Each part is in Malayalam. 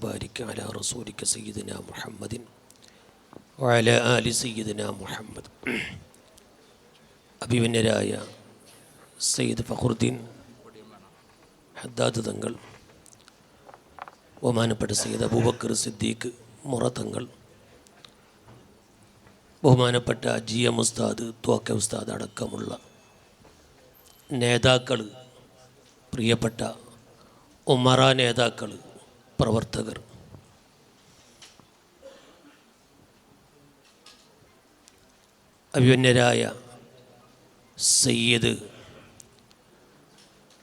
وبارك على رسولك سيدنا محمد وعلى آل سيدنا محمد. അഭിമന്യരായ സയ്യിദ് ഫഖറുദ്ദീൻ ഹദ്ദാദ് തങ്ങൾ, ബഹുമാനപ്പെട്ട സയ്യിദ് അബൂബക്കർ സിദ്ദീഖ് മുറ തങ്ങൾ, ബഹുമാനപ്പെട്ട GM ഉസ്താദ്, തോക്ക ഉസ്താദ് അടക്കമുള്ള നേതാക്കൾ, പ്രിയപ്പെട്ട ഉമറ നേതാക്കൾ, പ്രവർത്തകർ, അഭിമന്യരായ സയ്യിദ്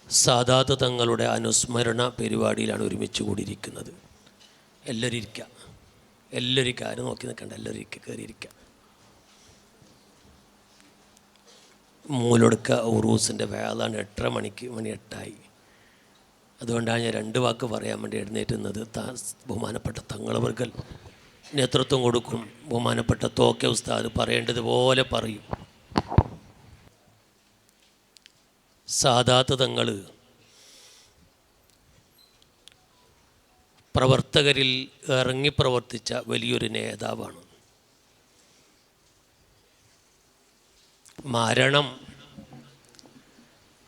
സാദാത്ത് തങ്ങളുടെ അനുസ്മരണ പരിപാടിയിലാണ് ഒരുമിച്ച് കൂടിയിരിക്കുന്നത്. എല്ലാവരും ഇരിക്കുക, എല്ലാവരും ആരും നോക്കി നിൽക്കണ്ട, എല്ലാവരും ഇരിക്കുക, കയറിയിരിക്കുക. മൂലൊടുക്ക ഉറൂസിൻ്റെ വേളാണ് 8:30 മണിക്ക്, മണി 8 അതുകൊണ്ടാണ് ഞാൻ 2 വാക്ക് പറയാൻ വേണ്ടി എഴുന്നേറ്റുന്നത്. ബഹുമാനപ്പെട്ട തങ്ങളവർകൾ നേതൃത്വം കൊടുക്കും. ബഹുമാനപ്പെട്ട തോക്ക ഉസ്താദ് പറയേണ്ടതുപോലെ പറയും. സാദാത്ത് തങ്ങൾ പ്രവർത്തകരിൽ ഇറങ്ങി പ്രവർത്തിച്ച വലിയൊരു നേതാവാണ്. മരണം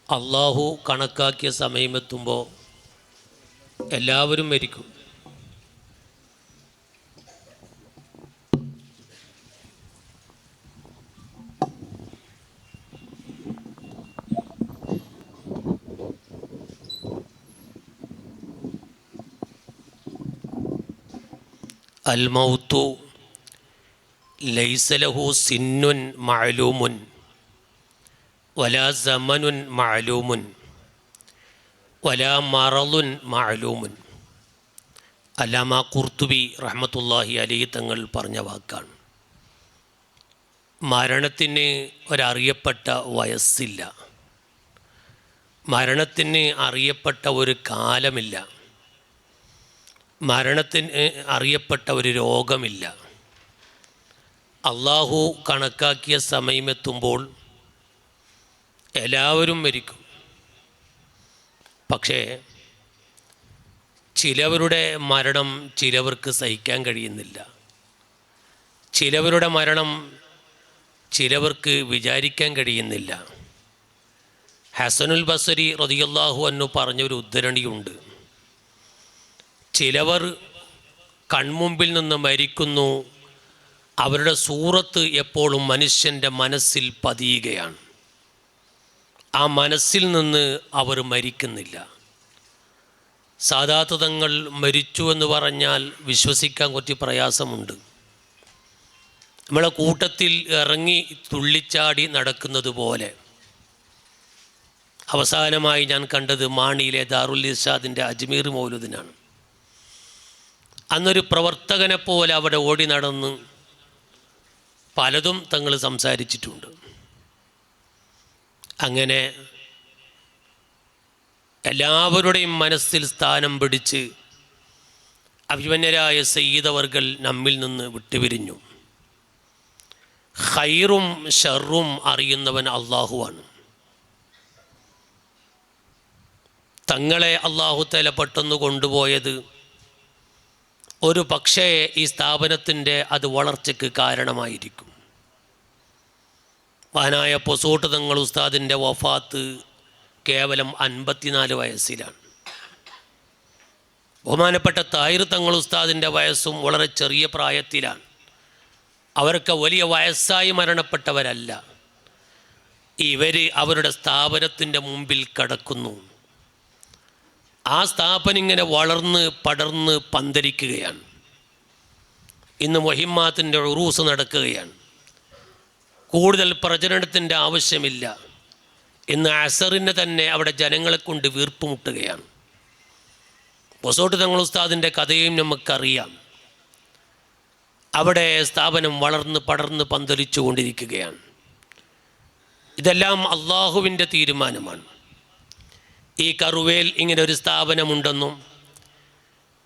അള്ളാഹു കണക്കാക്കിയ സമയമെത്തുമ്പോൾ എല്ലാവരും മരിക്കും. അൽ മൗതു ലൈസ ലഹു സിന്നുൻ മഅലൂമുൻ വലാ സമനുൻ മഅലൂമുൻ വലാ മറളുൻ മഅലൂമുൻ. അല്ലാമ ഖുർത്തുബി റഹ്മത്തുള്ളാഹി അലൈഹി തങ്ങൾ പറഞ്ഞ വാക്കാണ്. മരണത്തിന് ഒരറിയപ്പെട്ട വയസ്സില്ല, മരണത്തിന് അറിയപ്പെട്ട ഒരു കാലമില്ല, മരണത്തിന് അറിയപ്പെട്ട ഒരു രോഗമില്ല. അള്ളാഹു കണക്കാക്കിയ സമയമെത്തുമ്പോൾ എല്ലാവരും മരിക്കും. പക്ഷേ ചിലവരുടെ മരണം ചിലവർക്ക് സഹിക്കാൻ കഴിയുന്നില്ല. ചിലവരുടെ മരണം ചിലവർക്ക് വിചാരിക്കാൻ കഴിയുന്നില്ല. ഹസനുൽ ബസരി റളിയല്ലാഹു അൻഹു പറഞ്ഞൊരു ഉദ്ധരണിയുണ്ട്. ചിലവർ കൺമുമ്പിൽ നിന്ന് മരിക്കുന്നു, അവരുടെ സൂറത്ത് എപ്പോഴും മനുഷ്യൻ്റെ മനസ്സിൽ പതിയുകയാണ്. ആ മനസ്സിൽ നിന്ന് അവർ മരിക്കുന്നില്ല. സാദാത്ത് തങ്ങൾ മരിച്ചു എന്ന് പറഞ്ഞാൽ വിശ്വസിക്കാൻ കുറച്ച് പ്രയാസമുണ്ട്. നമ്മളെ കൂട്ടത്തിൽ ഇറങ്ങി തുള്ളിച്ചാടി നടക്കുന്നത് പോലെ. അവസാനമായി ഞാൻ കണ്ടത് മാണിയിലെ ദാറുൽ ഇർഷാദിൻ്റെ അജ്മീർ മൗലൂദിനാണ്. അന്നൊരു പ്രവർത്തകനെ പോലെ അവിടെ ഓടി നടന്ന് പലതും തങ്ങൾ സംസാരിച്ചിട്ടുണ്ട്. അങ്ങനെ എല്ലാവരുടെയും മനസ്സിൽ സ്ഥാനം പിടിച്ച് അഭിമന്യരായ സയ്യിദ് അവർകൾ നമ്മിൽ നിന്ന് വിട്ടുപിരിഞ്ഞു. ഖൈറും ഷർറും അറിയുന്നവൻ അള്ളാഹുവാണ്. തങ്ങളെ അള്ളാഹു തആല പെട്ടെന്ന് കൊണ്ടുപോയത് ഒരു പക്ഷേ ഈ സ്ഥാപനത്തിൻ്റെ അത് വളർച്ചയ്ക്ക് കാരണമായിരിക്കും. മഹാനായ പൊസോട്ട് തങ്ങൾ ഉസ്താദിൻ്റെ വഫാത്ത് കേവലം 54 വയസ്സിലാണ്. ബഹുമാനപ്പെട്ട താഹിർ തങ്ങൾ ഉസ്താദിൻ്റെ വയസ്സും വളരെ ചെറിയ പ്രായത്തിലാണ്. അവരൊക്കെ വലിയ വയസ്സായി മരണപ്പെട്ടവരല്ല. ഇവർ അവരുടെ സ്ഥാപനത്തിൻ്റെ മുമ്പിൽ കിടക്കുന്നു. ആ സ്ഥാപനം ഇങ്ങനെ വളർന്ന് പടർന്ന് പന്തലിക്കുകയാണ്. ഇന്ന് മുഹിമ്മാത്തിൻ്റെ ഉറൂസ് നടക്കുകയാണ്. കൂടുതൽ പ്രചരണത്തിൻ്റെ ആവശ്യമില്ല. ഇന്ന് അസറിന് തന്നെ അവിടെ ജനങ്ങളെ കൊണ്ട് വീർപ്പുമുട്ടുകയാണ്. പൊസോട്ട് തങ്ങൾ ഉസ്താദിൻ്റെ കഥയും നമുക്കറിയാം. അവിടെ സ്ഥാപനം വളർന്ന് പടർന്ന് പന്തലിച്ചു കൊണ്ടിരിക്കുകയാണ്. ഇതെല്ലാം അള്ളാഹുവിൻ്റെ തീരുമാനമാണ്. ഈ കറുവേൽ ഇങ്ങനെ ഒരു സ്ഥാപനമുണ്ടെന്നും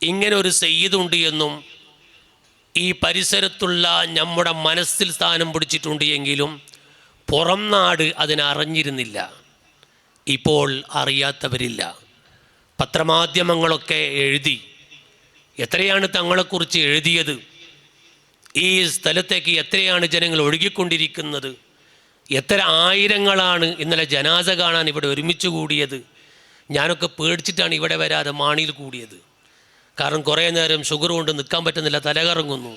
ഇങ്ങനെ ഒരു സയ്യിദുണ്ട് എന്നും ഈ പരിസരത്തുള്ള നമ്മുടെ മനസ്സിൽ സ്ഥാനം പിടിച്ചിട്ടുണ്ട് എങ്കിലും പുറം നാട് അതിനറിഞ്ഞിരുന്നില്ല. ഇപ്പോൾ അറിയാത്തവരില്ല. പത്രമാധ്യമങ്ങളൊക്കെ എഴുതി എത്രയാണ് തങ്ങളെക്കുറിച്ച് എഴുതിയത്, ഈ സ്ഥലത്തേക്ക് എത്രയാണ് ജനങ്ങൾ ഒഴുകിക്കൊണ്ടിരിക്കുന്നത്, എത്ര ആയിരങ്ങളാണ് ഇന്നലെ ജനാസ കാണാൻ ഇവിടെ ഒരുമിച്ച് കൂടിയത്. ഞാനൊക്കെ പേടിച്ചിട്ടാണ് ഇവിടെ വരാതെ മാണിയിൽ കൂടിയത്. കാരണം കുറേ നേരം ഷുഗർ കൊണ്ട് നിൽക്കാൻ പറ്റുന്നില്ല, തലകറങ്ങുന്നു.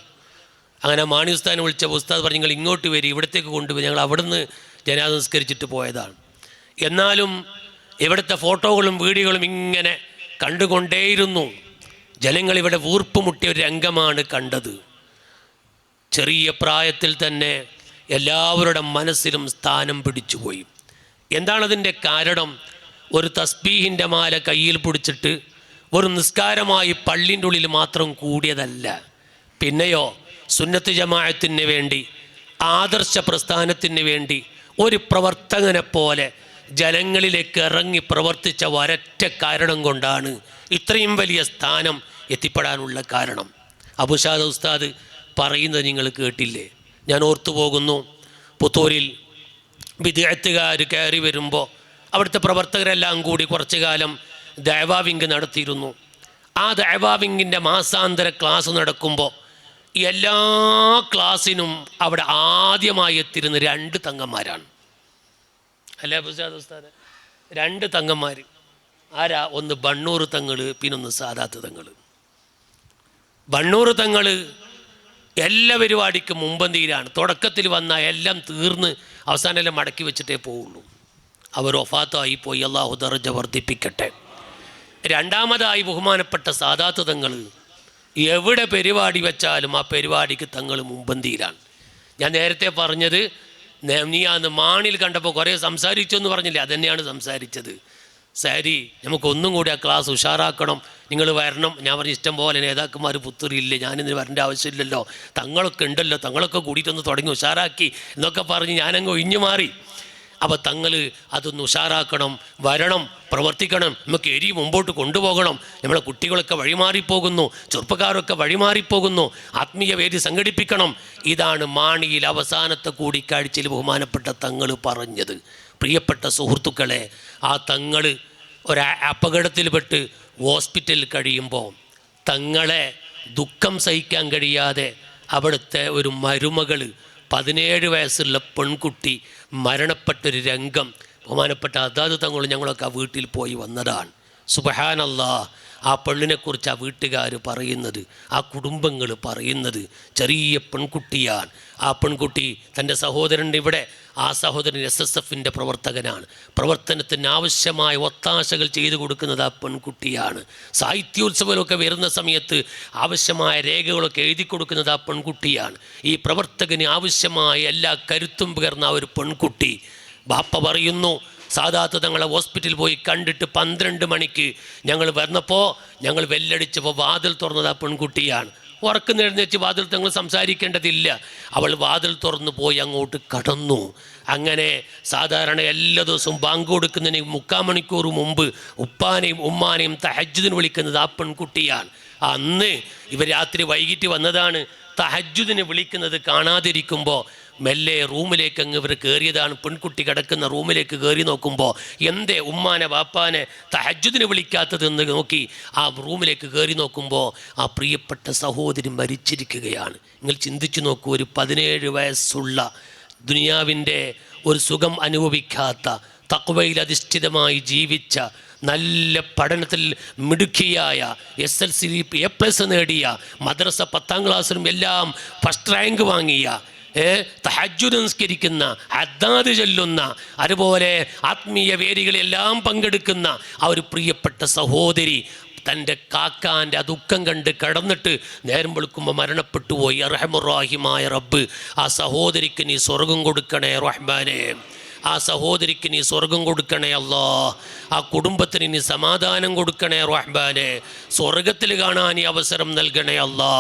അങ്ങനെ മാണി ഉസ്താദിനെ വിളിച്ചപ്പോൾ ഉസ്താദ് പറഞ്ഞു നിങ്ങൾ ഇങ്ങോട്ട് വരി, ഇവിടത്തേക്ക് കൊണ്ടുപോയി. ഞങ്ങൾ അവിടുന്ന് ജനാസ നിസ്കരിച്ചിട്ട് പോയതാണ്. എന്നാലും ഇവിടുത്തെ ഫോട്ടോകളും വീഡിയോകളും ഇങ്ങനെ കണ്ടുകൊണ്ടേയിരുന്നു. ജനങ്ങൾ ഇവിടെ വീർപ്പുമുട്ടിയ ഒരു രംഗമാണ് കണ്ടത്. ചെറിയ പ്രായത്തിൽ തന്നെ എല്ലാവരുടെ മനസ്സിലും സ്ഥാനം പിടിച്ചുപോയി. എന്താണതിൻ്റെ കാരണം? ഒരു തസ്ബീഹിൻ്റെ മാല കയ്യിൽ പിടിച്ചിട്ട് ഒരു നിസ്കാരമായി പള്ളിൻ്റെ ഉള്ളിൽ മാത്രം കൂടിയതല്ല. പിന്നെയോ സുന്നത്ത് ജമാഅത്തിന് വേണ്ടി, ആദർശ പ്രസ്ഥാനത്തിന് വേണ്ടി ഒരു പ്രവർത്തകനെ പോലെ ജനങ്ങളിലേക്ക് ഇറങ്ങി പ്രവർത്തിച്ച ഒരൊറ്റ കാരണം കൊണ്ടാണ് ഇത്രയും വലിയ സ്ഥാനം എത്തിപ്പെടാനുള്ള കാരണം. അബുഷാദ് ഉസ്താദ് പറയുന്നത് നിങ്ങൾ കേട്ടില്ലേ? ഞാൻ ഓർത്തു പോകുന്നു, പുത്തൂരിൽ വിദ്യാർത്ഥികാർ കയറി വരുമ്പോൾ അവിടുത്തെ പ്രവർത്തകരെല്ലാം കൂടി കുറച്ചു കാലം ദഅവാ വിങ് നടത്തിയിരുന്നു. ആ ദഅവാ വിങ്ങിൻ്റെ മാസാന്തര ക്ലാസ് നടക്കുമ്പോൾ എല്ലാ ക്ലാസ്സിനും അവിടെ ആദ്യമായി എത്തിയിരുന്ന 2 തങ്ങന്മാരാണ്. അല്ലേ അബുഷാദ് ഉസ്താദ്? 2 തങ്ങന്മാർ. ആരാ? ഒന്ന് ബണ്ണൂർ തങ്ങൾ, പിന്നൊന്ന് സാദാത്ത് തങ്ങൾ. ബണ്ണൂർ തങ്ങൾ എല്ലാ പരിപാടിക്കും മുമ്പന്തിയിലാണ്. തുടക്കത്തിൽ വന്നാൽ എല്ലാം തീർന്ന് അവസാനം എല്ലാം മടക്കി വെച്ചിട്ടേ പോവുള്ളൂ. അവർ വഫാത്തായി പോയി, അല്ലാഹു ദർജ വർദ്ധിപ്പിക്കട്ടെ. രണ്ടാമതായി ബഹുമാനപ്പെട്ട സാദാത്ത് തങ്ങൾ എവിടെ പരിപാടി വെച്ചാലും ആ പരിപാടിക്ക് തങ്ങൾ മുമ്പന്തിയിലാണ്. ഞാൻ നേരത്തെ പറഞ്ഞത്, നീ അന്ന് മാണിൽ കണ്ടപ്പോൾ കുറേ സംസാരിച്ചു എന്ന് പറഞ്ഞില്ലേ, അതുതന്നെയാണ് സംസാരിച്ചത്. സാരി നമുക്കൊന്നും കൂടി ആ ക്ലാസ് ഉഷാറാക്കണം, നിങ്ങൾ വരണം. ഞാൻ പറഞ്ഞ ഇഷ്ടം പോലെ നേതാക്കന്മാർ പുത്തൂരില്ലേ, ഞാനിതിന് വരേണ്ട ആവശ്യമില്ലല്ലോ, തങ്ങളൊക്കെ ഉണ്ടല്ലോ, തങ്ങളൊക്കെ കൂടിയിട്ടൊന്ന് തുടങ്ങി ഉഷാറാക്കി എന്നൊക്കെ പറഞ്ഞ് ഞാനങ്ങ് ഒഴിഞ്ഞു മാറി. അപ്പോൾ തങ്ങൾ അതൊന്ന് ഉഷാറാക്കണം, വരണം, പ്രവർത്തിക്കണം, നമുക്ക് എരി മുമ്പോട്ട് കൊണ്ടുപോകണം. നമ്മളെ കുട്ടികളൊക്കെ വഴിമാറിപ്പോകുന്നു, ചെറുപ്പക്കാരൊക്കെ വഴിമാറിപ്പോകുന്നു, ആത്മീയ വേദി സംഘടിപ്പിക്കണം. ഇതാണ് മാണിയിൽ അവസാനത്തെ കൂടിക്കാഴ്ചയിൽ ബഹുമാനപ്പെട്ട തങ്ങൾ പറഞ്ഞത്. പ്രിയപ്പെട്ട സുഹൃത്തുക്കളെ, ആ തങ്ങൾ ഒരു അപകടത്തിൽപ്പെട്ട് ഹോസ്പിറ്റലിൽ കഴിയുമ്പോൾ തങ്ങളെ ദുഃഖം സഹിക്കാൻ കഴിയാതെ അവിടുത്തെ ഒരു മരുമകൾ, 17 വയസ്സുള്ള പെൺകുട്ടി മരണപ്പെട്ടൊരു രംഗം ബഹുമാനപ്പെട്ട അതാത് തങ്ങൾ ഞങ്ങളൊക്കെ ആ വീട്ടിൽ പോയി വന്നതാണ്. സുബ്ഹാനല്ലാഹ്. ആ പെണ്ണിനെക്കുറിച്ച് ആ വീട്ടുകാർ പറയുന്നത്, ആ കുടുംബങ്ങൾ പറയുന്നത്, ചെറിയ പെൺകുട്ടിയാണ്. ആ പെൺകുട്ടി തൻ്റെ സഹോദരൻ്റെ ഇവിടെ, ആ സഹോദരൻ SSFൻ്റെ പ്രവർത്തകനാണ്. പ്രവർത്തനത്തിന് ആവശ്യമായ ഒത്താശകൾ ചെയ്തു കൊടുക്കുന്നത് ആ പെൺകുട്ടിയാണ്. സാഹിത്യോത്സവമൊക്കെ വരുന്ന സമയത്ത് ആവശ്യമായ രേഖകളൊക്കെ എഴുതി കൊടുക്കുന്നത് ആ പെൺകുട്ടിയാണ്. ഈ പ്രവർത്തകന് ആവശ്യമായ എല്ലാ കരുത്തും പകർന്ന ആ ഒരു പെൺകുട്ടി. ബാപ്പ പറയുന്നു, സാദാത്ത് തങ്ങളെ ഹോസ്പിറ്റലിൽ പോയി കണ്ടിട്ട് 12 മണിക്ക് ഞങ്ങൾ വന്നപ്പോൾ ഞങ്ങൾ വെല്ലടിച്ചപ്പോൾ വാതിൽ തുറന്നത് ആ പെൺകുട്ടിയാണ്. ഉറക്കം എഴുന്നേച്ച് വാതിൽ തങ്ങൾ സംസാരിക്കേണ്ടതില്ല, അവൾ വാതിൽ തുറന്നു പോയി അങ്ങോട്ട് കടന്നു. അങ്ങനെ സാധാരണ എല്ലാ ദിവസവും ബാങ്ക് കൊടുക്കുന്നതിന് 3/4 മണിക്കൂർ മുമ്പ് ഉപ്പാനെയും ഉമ്മാനെയും തഹജ്ജുദിന് വിളിക്കുന്നത് ആ പെൺകുട്ടിയാണ്. അന്ന് ഇവർ രാത്രി വൈകിട്ട് വന്നതാണ്. തഹജ്ജുദിന് വിളിക്കുന്നത് കാണാതിരിക്കുമ്പോൾ മെല്ലെ റൂമിലേക്ക് അങ്ങ് ഇവർ കയറിയതാണ്. പെൺകുട്ടി കിടക്കുന്ന റൂമിലേക്ക് കയറി നോക്കുമ്പോൾ എന്തേ ഉമ്മാനെ വാപ്പാനെ തഹജ്ജുദിന് വിളിക്കാത്തതെന്ന് നോക്കി ആ റൂമിലേക്ക് കയറി നോക്കുമ്പോൾ ആ പ്രിയപ്പെട്ട സഹോദരി മരിച്ചിരിക്കുകയാണ്. നിങ്ങൾ ചിന്തിച്ചു നോക്കൂ, ഒരു 17 വയസ്സുള്ള ദുനിയാവിൻ്റെ ഒരു സുഖം അനുഭവിക്കാത്ത, തഖ്വയിൽ അധിഷ്ഠിതമായി ജീവിച്ച, നല്ല പഠനത്തിൽ മിടുക്കിയായ, SLC A+ നേടിയ, മദ്രസ 10ാം ക്ലാസ്സിലും എല്ലാം ഫസ്റ്റ് റാങ്ക് വാങ്ങിയ, തഹജ്ജുദ് നിസ്കരിക്കുന്ന, അദ്ദാദ് ചൊല്ലുന്ന, അതുപോലെ ആത്മീയ വേദികളെല്ലാം പങ്കെടുക്കുന്ന ആ ഒരു പ്രിയപ്പെട്ട സഹോദരി തൻ്റെ കാക്കാൻ്റെ ആ ദുഃഖം കണ്ട് കടന്നിട്ട് നേരം വെളുക്കുമ്പോൾ മരണപ്പെട്ടു പോയി. അർഹമുർ-റഹീമായ റബ്ബ് ആ സഹോദരിക്ക് നീ സ്വർഗം കൊടുക്കണേ റഹ്മാനേ. ആ സഹോദരിക്ക് നീ സ്വർഗം കൊടുക്കണേ അല്ലാ. ആ കുടുംബത്തിന് നീ സമാധാനം കൊടുക്കണേ റഹ്മാനെ. സ്വർഗത്തിൽ കാണാൻ ഈ അവസരം നൽകണേ അല്ലാ.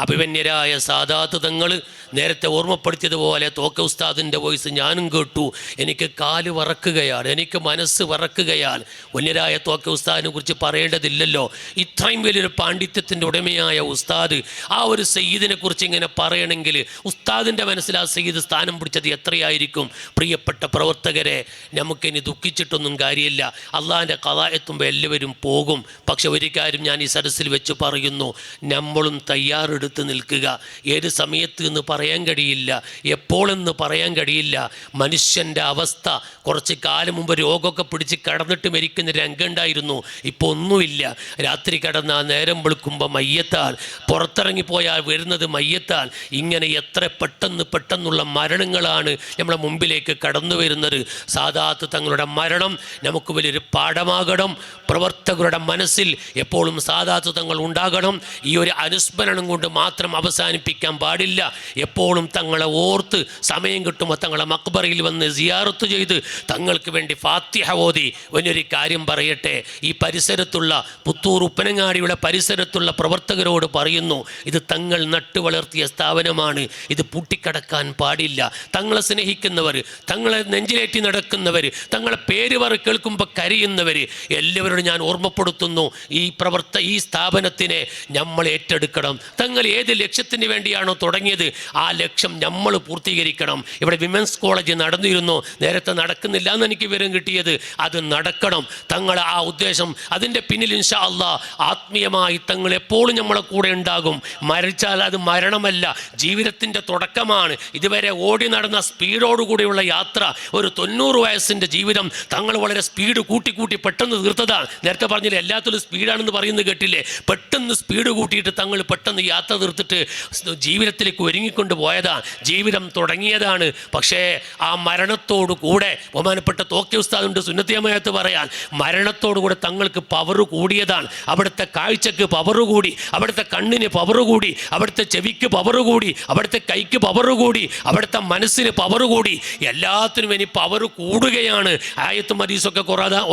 അഭിമന്യരായ സാദാത്ത് തങ്ങൾ നേരത്തെ ഓർമ്മപ്പെടുത്തിയതുപോലെ തോക്ക ഉസ്താദിൻ്റെ വോയിസ് ഞാനും കേട്ടു. എനിക്ക് കാല് വറക്കുകയാണ്, എനിക്ക് മനസ്സ് വറക്കുകയാണ്. വന്യരായ തോക്ക ഉസ്താദിനെ കുറിച്ച് പറയേണ്ടതില്ലല്ലോ. ഇത്രയും വലിയൊരു പാണ്ഡിത്യത്തിൻ്റെ ഉടമയായ ഉസ്താദ്, ആ ഒരു സയ്യിദിനെ കുറിച്ച് ഇങ്ങനെ പറയണമെങ്കിൽ ഉസ്താദിൻ്റെ മനസ്സിൽ ആ സയ്യിദ് സ്ഥാനം പിടിച്ചത് എത്രയായിരിക്കും? പ്രിയപ്പെട്ട പ്രവർത്തകരെ, നമുക്കിനി ദുഃഖിച്ചിട്ടൊന്നും കാര്യമില്ല. അള്ളാഹിൻ്റെ ഖളാ എത്തുമ്പോൾ എല്ലാവരും പോകും. പക്ഷെ ഒരു കാര്യം ഞാൻ ഈ സദസ്സിൽ വെച്ച് പറയുന്നു, നമ്മളും തയ്യാറെടുത്ത് നിൽക്കുക. ഏത് സമയത്ത് എന്ന് പറയാൻ കഴിയില്ല, എപ്പോഴെന്ന് പറയാൻ കഴിയില്ല. മനുഷ്യൻ്റെ അവസ്ഥ കുറച്ച് കാലം മുമ്പ് രോഗമൊക്കെ പിടിച്ച് കടന്നിട്ട് മരിക്കുന്ന രംഗമുണ്ടായിരുന്നു. ഇപ്പോൾ ഒന്നുമില്ല. രാത്രി കടന്നാൽ നേരം വെളുക്കുമ്പോൾ മയ്യത്താൽ, പുറത്തിറങ്ങിപ്പോയാൽ വരുന്നത് മയ്യത്താൽ. ഇങ്ങനെ എത്ര പെട്ടെന്നുള്ള മരണങ്ങളാണ് നമ്മുടെ മുമ്പിലേക്ക് കടന്നു വരുന്നത്. സാദാത്ത് തങ്ങളുടെ മരണം നമുക്ക് വലിയൊരു പാഠമാകണം. പ്രവർത്തകരുടെ മനസ്സിൽ എപ്പോഴും സാദാത്ത് തങ്ങൾ ഉണ്ടാകണം. ഈ ഒരു അനുസ്മരണം കൊണ്ട് മാത്രം അവസാനിപ്പിക്കാൻ പാടില്ല. എപ്പോഴും തങ്ങളെ ഓർത്ത് സമയം കിട്ടുമ്പോൾ തങ്ങളെ മക്ബറയിൽ വന്ന് സിയാറത്ത് ചെയ്ത് തങ്ങൾക്ക് വേണ്ടി ഫാത്തിഹ ഓതി. വലിയൊരു കാര്യം പറയട്ടെ, ഈ പരിസരത്തുള്ള പുത്തൂർ ഉപ്പനങ്ങാടിയുടെ പരിസരത്തുള്ള പ്രവർത്തകരോട് പറയുന്നു, ഇത് തങ്ങൾ നട്ടു വളർത്തിയ സ്ഥാപനമാണ്. ഇത് പൂട്ടിക്കടക്കാൻ പാടില്ല. തങ്ങളെ സ്നേഹിക്കുന്നവർ, തങ്ങളെ നെഞ്ചിലേറ്റി നടക്കുന്നവർ, തങ്ങളെ പേര് കേൾക്കുമ്പോൾ കരയുന്നവർ എല്ലാവരോടും ഞാൻ ഓർമ്മപ്പെടുത്തുന്നു, ഈ സ്ഥാപനത്തിനെ നമ്മൾ ഏറ്റെടുക്കണം. തങ്ങൾ ഏത് ലക്ഷ്യത്തിന് വേണ്ടിയാണോ തുടങ്ങിയത് ആ ലക്ഷ്യം നമ്മൾ പൂർത്തീകരിക്കണം. ഇവിടെ വിമൻസ് കോളേജ് നടന്നിരുന്നു, നേരത്തെ നടക്കുന്നില്ല എന്ന് എനിക്ക് വിവരം കിട്ടിയത്. അത് നടക്കണം. തങ്ങൾ ആ ഉദ്ദേശം, അതിൻ്റെ പിന്നിൽ ഇൻഷാ അല്ലാഹ് ആത്മീയമായി തങ്ങൾ എപ്പോഴും നമ്മളെ കൂടെ ഉണ്ടാകും. മരിച്ചാൽ അത് മരണമല്ല, ജീവിതത്തിൻ്റെ തുടക്കമാണ്. ഇതുവരെ ഓടി നടന്ന സ്പീഡോടുകൂടിയുള്ള യാത്ര, ഒരു 90 വയസ്സിൻ്റെ ജീവിതം തങ്ങൾ വളരെ സ്പീഡ് കൂട്ടി പെട്ടെന്ന് തീർത്തതാണ്. നേരത്തെ പറഞ്ഞില്ല, എല്ലാത്തിലും സ്പീഡാണെന്ന് പറയുന്നത് കേട്ടില്ലേ? പെട്ടെന്ന് സ്പീഡ് കൂട്ടിയിട്ട് തങ്ങൾ പെട്ടെന്ന് യാത്ര തീർത്തിട്ട് ജീവിതത്തിലേക്ക് ഒരുങ്ങിക്കൊണ്ട് പോയതാണ്. ജീവിതം തുടങ്ങിയതാണ്. പക്ഷേ ആ മരണത്തോടു കൂടെ ബഹുമാനപ്പെട്ട തോക്കി ഉസ്താദുണ്ട് സുന്നത്തിയമ്മയത്ത് പറയാൻ, മരണത്തോടുകൂടെ തങ്ങൾക്ക് പവർ കൂടിയതാണ്. അവിടുത്തെ കാഴ്ചക്ക് പവർ കൂടി, അവിടുത്തെ കണ്ണിന് പവർ കൂടി, അവിടുത്തെ ചെവിക്ക് പവർ കൂടി, അവിടുത്തെ കൈക്ക് പവർ കൂടി, അവിടുത്തെ മനസ്സിന് പവർ കൂടി. എല്ലാത്തിനും ഇനി പവർ കൂടുകയാണ്. ആയത്തും ഹദീസൊക്കെ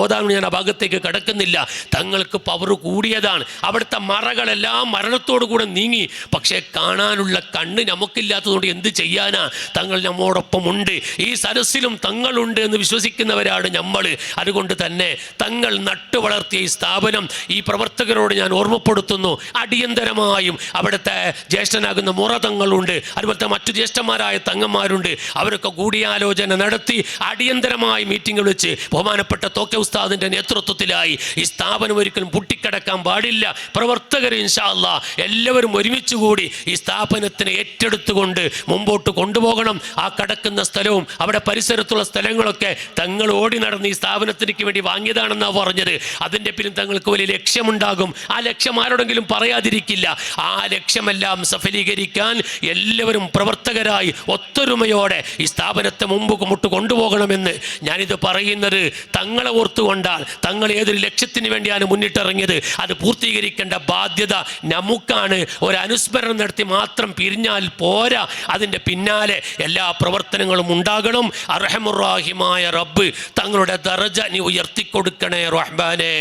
ഓതാൻ ഞാൻ ആ ഭാഗത്തേക്ക് കടക്കുന്നില്ല. തങ്ങൾക്ക് പവർ കൂടിയതാണ്. അവിടുത്തെ മറകളെല്ലാം മരണത്തോടു കൂടെ നീങ്ങി. പക്ഷേ കാണാനുള്ള കണ്ണ് നമുക്കില്ലാത്തതുകൊണ്ട് എന്ത് ചെയ്യാനാ? തങ്ങൾ നമ്മോടൊപ്പം ഉണ്ട്. ഈ സരസിലും തങ്ങളുണ്ട് എന്ന് വിശ്വസിക്കുന്നവരാണ് നമ്മൾ. അതുകൊണ്ട് തന്നെ തങ്ങൾ നട്ടു വളർത്തിയ ഈ സ്ഥാപനം ഈ പ്രവർത്തകരോട് ഞാൻ ഓർമ്മപ്പെടുത്തുന്നു. അടിയന്തരമായും അവിടുത്തെ ജ്യേഷ്ഠനാകുന്ന മുറ തങ്ങളുണ്ട്, അതുപോലത്തെ മറ്റു ജ്യേഷ്ഠന്മാരായ തങ്ങന്മാരുണ്ട്. അവരൊക്കെ കൂടിയാലോചന നടത്തി അടിയന്തരമായി മീറ്റിംഗ് വിളിച്ച് ബഹുമാനപ്പെട്ട തോക്കെ ഉസ്താദിന്റെ നേതൃത്വത്തിലായി ഈ സ്ഥാപനം ഒരിക്കലും പൊട്ടിക്കടക്കാൻ പാടില്ല. പ്രവർത്തകർ ഇൻഷാ അല്ലാഹ് എല്ലാവരും ഒരുമിച്ച് കൂടി ഈ സ്ഥാപനത്തിനെ ഏറ്റെടുത്തുകൊണ്ട് മുമ്പോട്ട് കൊണ്ടുപോകണം. ആ കടക്കുന്ന സ്ഥലവും അവിടെ പരിസരത്തുള്ള സ്ഥലങ്ങളൊക്കെ തങ്ങൾ ഓടി നടന്ന് ഈ സ്ഥാപനത്തിലേക്ക് വേണ്ടി വാങ്ങിയതാണെന്നാണ് പറഞ്ഞത്. അതിൻ്റെ പിന്നിൽ തങ്ങൾക്ക് വലിയ ലക്ഷ്യമുണ്ടാകും. ആ ലക്ഷ്യം ആരോടെങ്കിലും പറയാതിരിക്കില്ല. ആ ലക്ഷ്യമെല്ലാം സഫലീകരിക്കാൻ എല്ലാവരും പ്രവർത്തകരായി ഒത്തൊരുമയോടെ ഈ സ്ഥാപനത്തെ മുമ്പോട്ട് കൊണ്ടുപോകണമെന്ന് ഞാനിത് പറയുന്നത് തങ്ങളെ ഓർത്തുകൊണ്ടാണ്. തങ്ങൾ ഏതൊരു ലക്ഷ്യത്തിന് വേണ്ടിയാണ് മുന്നിട്ടിറങ്ങിയത് അത് പൂർത്തീകരിക്കേണ്ട ബാധ്യത നമുക്കാണ്. ഒരു അനുസ്മരണം നടത്തി മാത്രം പിരിഞ്ഞാൽ പോരാ, അതിൻ്റെ പിന്നാലെ എല്ലാ പ്രവർത്തനങ്ങളും ഉണ്ടാകണം. അർഹമുർ-റഹീമായ റബ്ബ് തങ്ങളുടെ ദറജ നീ ഉയർത്തിക്കൊടുക്കണേ റഹ്മാനേ.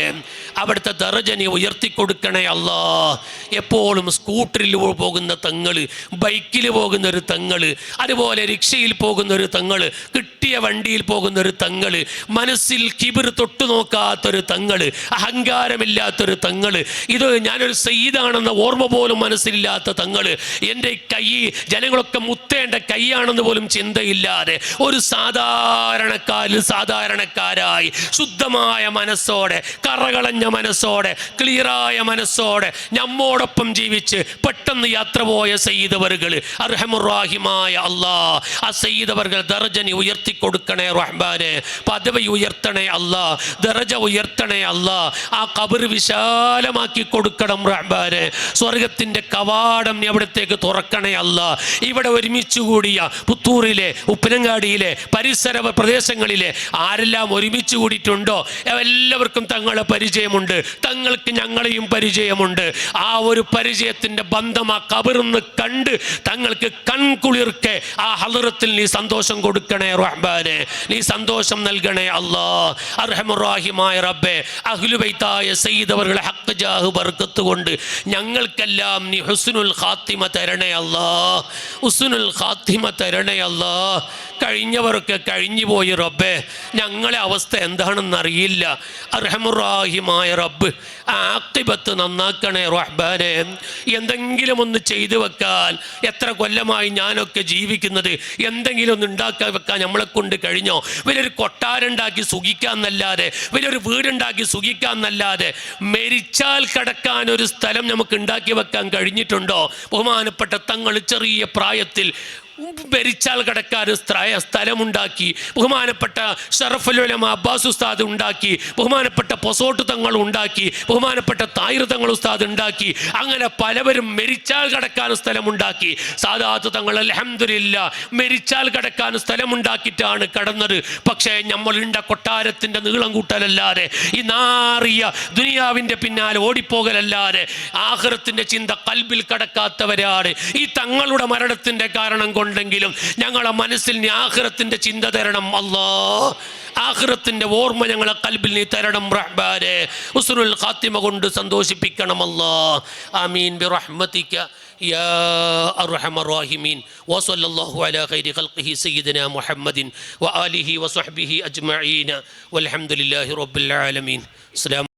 അവിടുത്തെ ദറജ നീ ഉയർത്തിക്കൊടുക്കണേ അല്ലാ. എപ്പോഴും സ്കൂട്ടറിൽ പോകുന്ന തങ്ങൾ, ബൈക്കിൽ പോകുന്ന ഒരു തങ്ങൾ, അതുപോലെ റിക്ഷയിൽ പോകുന്ന ഒരു തങ്ങൾ, കിട്ടിയ വണ്ടിയിൽ പോകുന്ന ഒരു തങ്ങൾ, മനസ്സിൽ കിബിർ തൊട്ടു നോക്കാത്തൊരു തങ്ങൾ, അഹങ്കാരമില്ലാത്തൊരു തങ്ങൾ, ഇത് ഞാനൊരു സയ്യിദാണെന്ന ഓർമ്മ പോലും മനസ്സിലില്ലാത്ത തങ്ങൾ, എൻ്റെ കൈ ജനങ്ങളൊക്കെ മുത്തേണ്ട കൈയാണെന്ന് പോലും ചിന്തയില്ലാതെ ഒരു സാധാരണക്കാരായി ശുദ്ധമായ മനസ്സോടെ, കറകളഞ്ഞ മനസ്സോടെ, ക്ലിയറായ മനസ്സോടെ നമ്മോടൊപ്പം ജീവിച്ച് പെട്ടെന്ന് യാത്ര പോയ സയ്യിദവറുകൾ, അർഹമുർ-റഹീമായ അല്ലാഹ്, ആ സയ്യിദവറുകൾ ദറജ നീ ഉയർത്തിക്കൊടുക്കണേ റഹ്മാനേ. പദവി ഉയർത്തണേ അല്ലാഹ്, ദറജ ഉയർത്തണേ അല്ലാഹ്. ആ ഖബർ വിശാലമാക്കി കൊടുക്കണം റഹ്മാനേ. സ്വർഗത്തിൻ്റെ കവാടം നീ അവിടത്തേക്ക് തുറക്കണേ അല്ലാഹ്. ഇവിടെ ഒരുമിച്ച് കൂടിയ പുത്തൂറിലെ, ഉപ്പനങ്ങാടിയിലെ പരിസര പ്രദേശങ്ങളിലെ ആരെല്ലാം ഒരുമിച്ച് കൂടിയിട്ടുണ്ടോ എല്ലാവർക്കും തങ്ങളെ പരിചയമുണ്ട്, തങ്ങൾക്ക് ഞങ്ങളെയും പരിചയമുണ്ട്. ആ ഒരു പരിചയത്തിൻ്റെ ബന്ധം ആ ഖബറിന്ന് കണ്ട് തങ്ങൾക്ക് കൺകുളിർക്കെ ആ ഹളറത്തിൽ നീ സന്തോഷം കൊടുക്കണേ റഹ്മാനേ. നീ സന്തോഷം നൽകണേ അല്ലാഹ്. അർഹമുർ-റഹീമായ റബ്ബേ, അഹ്ലു ബൈത്തായ സയ്യിദവറുകളെ ഹഖ് ജാഹ് ബർക്കത്ത് കൊണ്ട് ഞങ്ങൾക്കെല്ലാം നീ ഹുസ്നുൽ ഖാത്തിമ തരണേ അല്ലാഹ്. ഹുസ്നുൽ ഖാത്തിമ തരണേ അല്ലാഹ്. കഴിഞ്ഞവരൊക്കെ കഴിഞ്ഞു പോയി റബ്ബേ, ഞങ്ങളെ അവസ്ഥ എന്താണെന്നറിയില്ല. അർഹമുറാഹിമായ റബ്ബ് ആഖിബത്ത് നന്നാക്കണേ റഹ്ബാനെ. എന്തെങ്കിലും ഒന്ന് ചെയ്തു വെക്കാൻ, എത്ര കൊല്ലമായി ഞാനൊക്കെ ജീവിക്കുന്നത്, എന്തെങ്കിലും ഒന്ന് ഉണ്ടാക്കി വെക്കാൻ നമ്മളെ കൊണ്ട് കഴിഞ്ഞോ? വലിയൊരു കൊട്ടാരുണ്ടാക്കി സുഖിക്കാന്നല്ലാതെ, വലിയൊരു വീടുണ്ടാക്കി സുഖിക്കാന്നല്ലാതെ മരിച്ചാൽ കിടക്കാൻ ഒരു സ്ഥലം നമുക്ക് ഉണ്ടാക്കി വെക്കാൻ കഴിഞ്ഞിട്ടുണ്ടോ? ബഹുമാനപ്പെട്ട തങ്ങൾ ചെറിയ പ്രായത്തിൽ മരിച്ചാൽ കിടക്കാൻ സ്ഥലമുണ്ടാക്കി. ബഹുമാനപ്പെട്ട ഷറഫുൽ ഉലമ അബ്ബാസ് ഉസ്താദ് ഉണ്ടാക്കി, ബഹുമാനപ്പെട്ട പൊസോട്ട് തങ്ങൾ ഉണ്ടാക്കി, ബഹുമാനപ്പെട്ട താഹിർ തങ്ങൾ ഉസ്താദ് ഉണ്ടാക്കി. അങ്ങനെ പലവരും മരിച്ചാൽ കിടക്കാൻ സ്ഥലമുണ്ടാക്കി. സാദാത്ത് തങ്ങൾ അൽഹംദുലില്ലാ മരിച്ചാൽ കിടക്കാൻ സ്ഥലമുണ്ടാക്കിയിട്ടാണ് കടന്നത്. പക്ഷേ നമ്മളുണ്ട കൊട്ടാരത്തിൻ്റെ നീളം കൂട്ടലല്ലാതെ, ഈ നാറിയ ദുനിയാവിൻ്റെ പിന്നാലെ ഓടിപ്പോകലല്ലാതെ ആഖിറത്തിൻ്റെ ചിന്ത കൽബിൽ കടക്കാത്തവരാണ്. ഈ തങ്ങളുടെ മരണത്തിൻ്റെ കാരണം ണ്ടെങ്കിലും ഞങ്ങളെ മനസ്സിൽ നീ ആഖിറത്തിന്റെ ചിന്ത തരണം അല്ലാഹ്. ആഖിറത്തിന്റെ ഓർമ്മ ഞങ്ങളെ കൽബിൽ നീ തരണം റഹ്മാനെ. ഹുസ്നുൽ ഖാത്തിമ കൊണ്ട് സന്തോഷിപ്പിക്കണം അല്ലാഹ്. ആമീൻ ബിറഹ്മതിക യാ അർഹമർ റഹീമീൻ. വസല്ലല്ലാഹു അലാ ഖൈരി ഖൽഖിഹി സയ്യിദനാ മുഹമ്മദിൻ വആലിഹി വസഹ്ബിഹി അജ്മഈൻ വൽഹംദുലില്ലാഹി റബ്ബിൽ ആലമീൻ. അസ്സലാമു